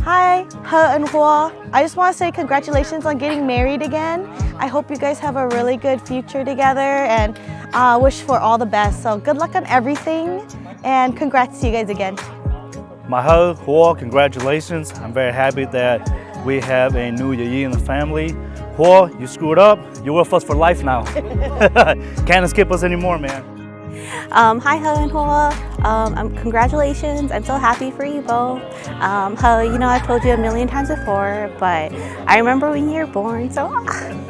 Hi, He and Houa. I just want to say congratulations on getting married again. I hope you guys have a really good future together and wish for all the best. So good luck on everything and congrats to you guys again. Mai Hawj, Houa, congratulations. I'm very happy that we have a new Yi in the family. Houa, you screwed up. You're with us for life now. Can't skip us anymore, man. Hi, He and Houa. Congratulations. I'm so happy for you both. He, you know, I've told you a million times before, but I remember when you were born, so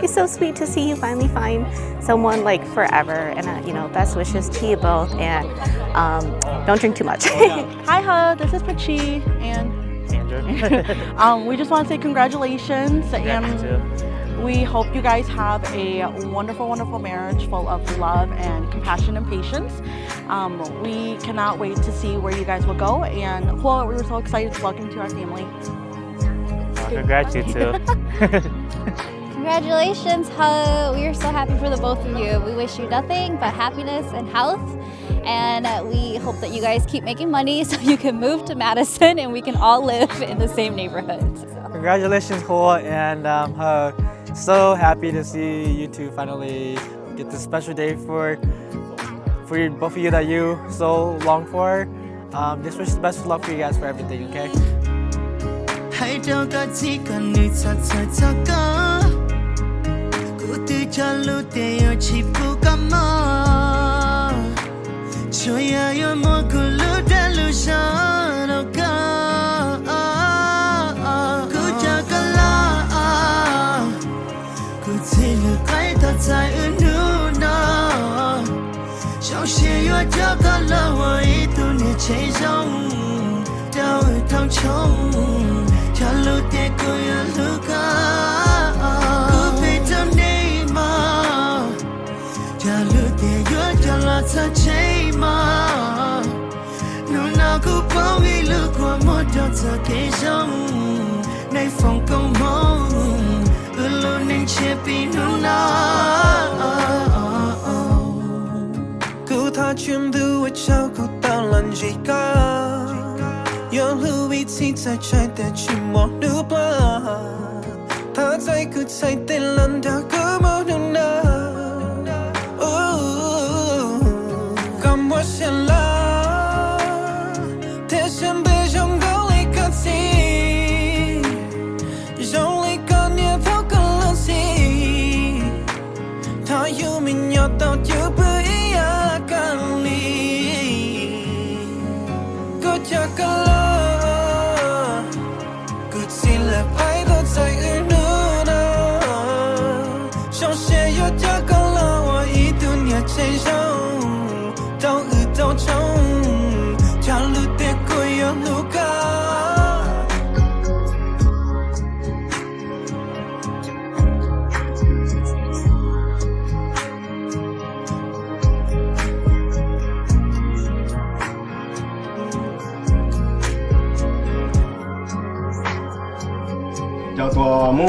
it's so sweet to see you finally find someone like forever. And, you know, best wishes to you both, and don't drink too much. Hi, He. This is Pachi and Andrew. We just want to say congratulations, and we hope you guys have a wonderful, wonderful marriage full of love and compassion and patience. We cannot wait to see where you guys will go, and Houa, we were so excited to welcome you to our family. Congrats, you too. Congratulations, He. We are so happy for the both of you. We wish you nothing but happiness and health. And we hope that you guys keep making money so you can move to Madison and we can all live in the same neighborhood. So. Congratulations, Houa and He. So happy to see you two finally get this special day for both of you that you so long for. Just wish the best of luck for you guys for everything, okay? Chuyện đưa cho cô ta lần gì cả, những lưu ý chỉ在trái tim chỉ một đứa ba, taใจcứใจเต้นlần đã cứ một đứa na, cắm hoa sen lá, thếฉันไปจงก็เลยกันสิจงเลยกันเนี่ยเท่ากันละสิถ้าอยู่ไม่ยอมต้องอยู่เพื่อGood see le pai do zai ư nu na Trong xe yo cha ka la wa I dunya chai zhong Dao ư dao chong Cha lu te ko yo lu ka Cho tua mu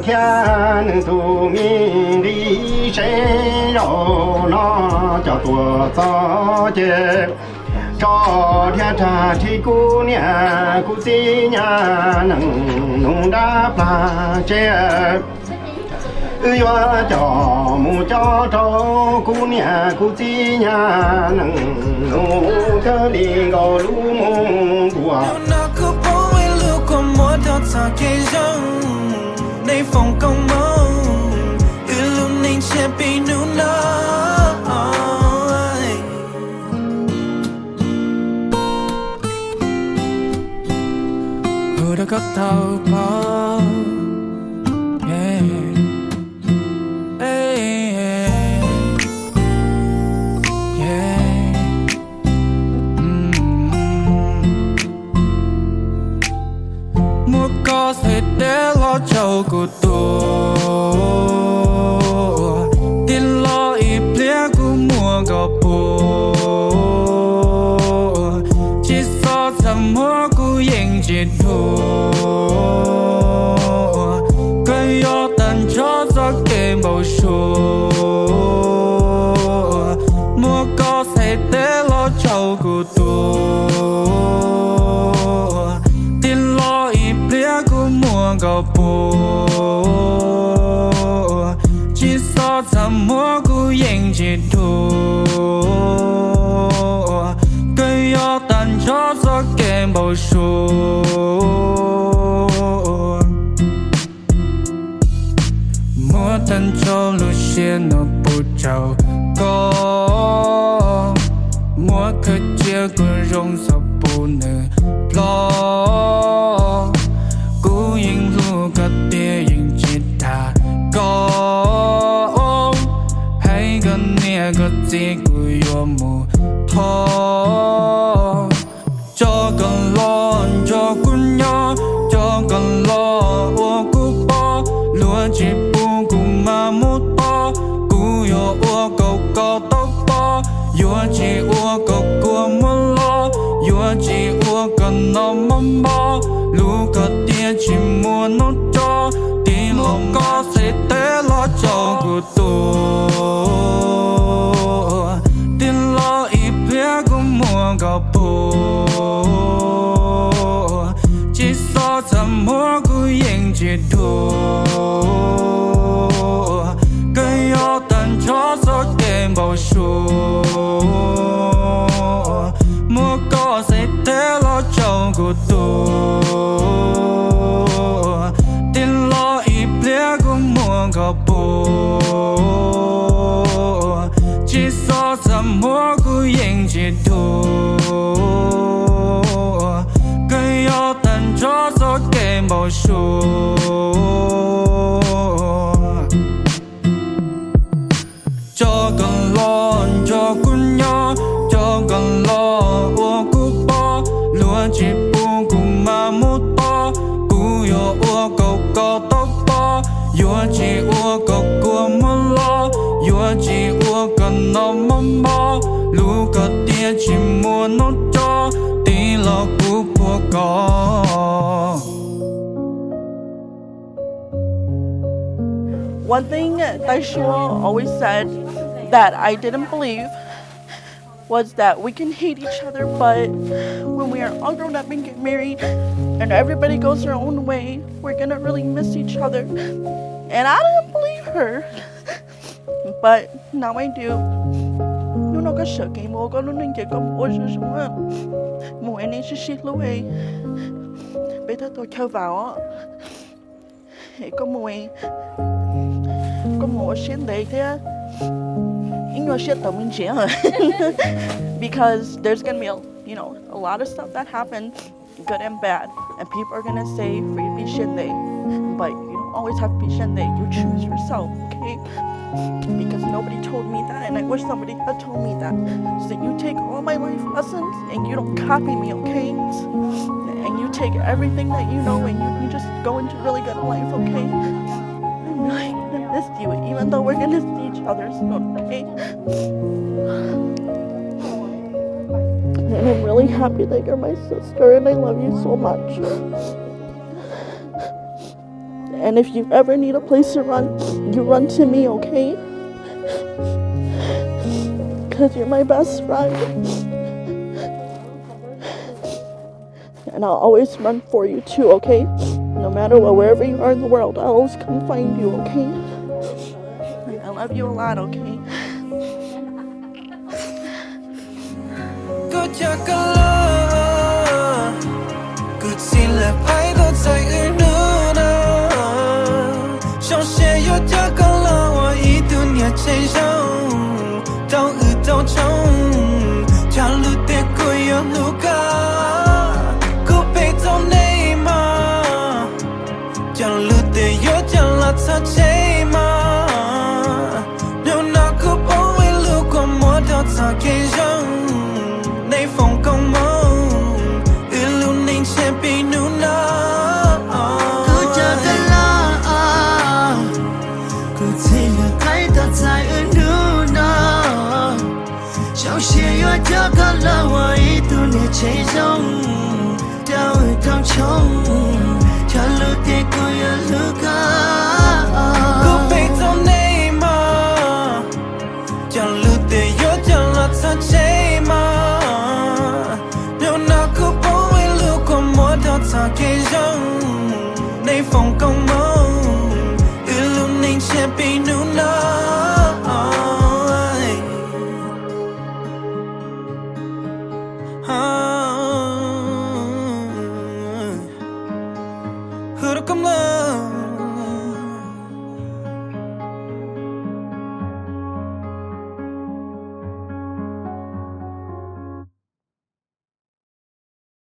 thiên tu mi đi sen rau nó cho tua gió chê cho thiên trà thì cu nhà cu chi nhà nâng nung đá ba chê yo cho mu cho cu nhà cu chi nhà nâng nung cơ đi gò lu mông bùa ta kể rằng nay phòng công mong luôn nên che bị nụ nói vừa đã cất thao bao có thể để lo cho của tôi tiền lo ít lẽ của mùa gặp bố chỉ so thầm hoa của những chuyện thua cây yo tàn cho gió kề màu số mùa có thể để lo cho của tôi tiền lo ít cầu bùa chỉ so thầm mua cú yên chỉ thua cây gió tàn gió gió kèm bầu xuống mua thân cho lu xiên nó bù trầu có mua khơi chia cứ rong sập bù nè lo cú yên lu cất tia yên chỉ thà có hay gần nia có gì cứ yo mù thọ cho cần lo cho quân nhỏ cho cần lo ô cú bo lúa chỉ bu cùng mà mút bo cú yo ô cầu cầu tóc bo yo chỉ ô cầu cua muốn lo yo chỉ ô cần nó mắm bo lúa cất tia chỉ muốn nốt cho tin lòng có sẽ té lo cho của tôi tin lo ít bé cũng mua gặp bố chỉ so thầm mua cứ yên chỉ thua cây gió tàn gió gió kèm bầu xuống mua có sẽ té lo cho của tôi tin lo ít bé cũng mua gặp bố chỉ so thầm mua cứ yên chỉ thua cây gió tàn gió gió kèm bầu xuống cho cần lo cho quân nhỏ cho cần lo ô cú bo lúa chỉ bu cùng mà mút bo cú yo ô cầu cầu tóc bo yo chỉ ô cầu cua muốn lo yo chỉ ô cần nó mắm bo lúa cất tia chỉ muốn nốt cho tí lo cú của con. One thing Daishua always said that I didn't believe was that we can hate each other, but when we are all grown up and get married and everybody goes their own way, we're gonna really miss each other. And I didn't believe her, but now I do. Nó nó có sợ cái mồ có nó nên chỉ có một sự sống á, mồ anh ấy sẽ xịt luôn ấy. Bây giờ tôi theo vào á, có mồ xịt đấy thế. Because there's gonna be a lot of stuff that happens, good and bad, and people are gonna say for you to be shinde, but you don't always have to be shinde. You choose yourself, okay? Because nobody told me that, and I wish somebody had told me that. So that you take all my life lessons and you don't copy me, okay? And you take everything that you know and you just go into really good life, okay? I'm really gonna miss you, even though we're gonna see each other soon, okay? And I'm really happy that you're my sister and I love you so much. And if you ever need a place to run, you run to me, okay? Because you're my best friend. And I'll always run for you too, okay? No matter what, wherever you are in the world, I'll always come find you, okay? I love you a lot, okay? phòng công mong luôn nên che bị nụ nói hứa come love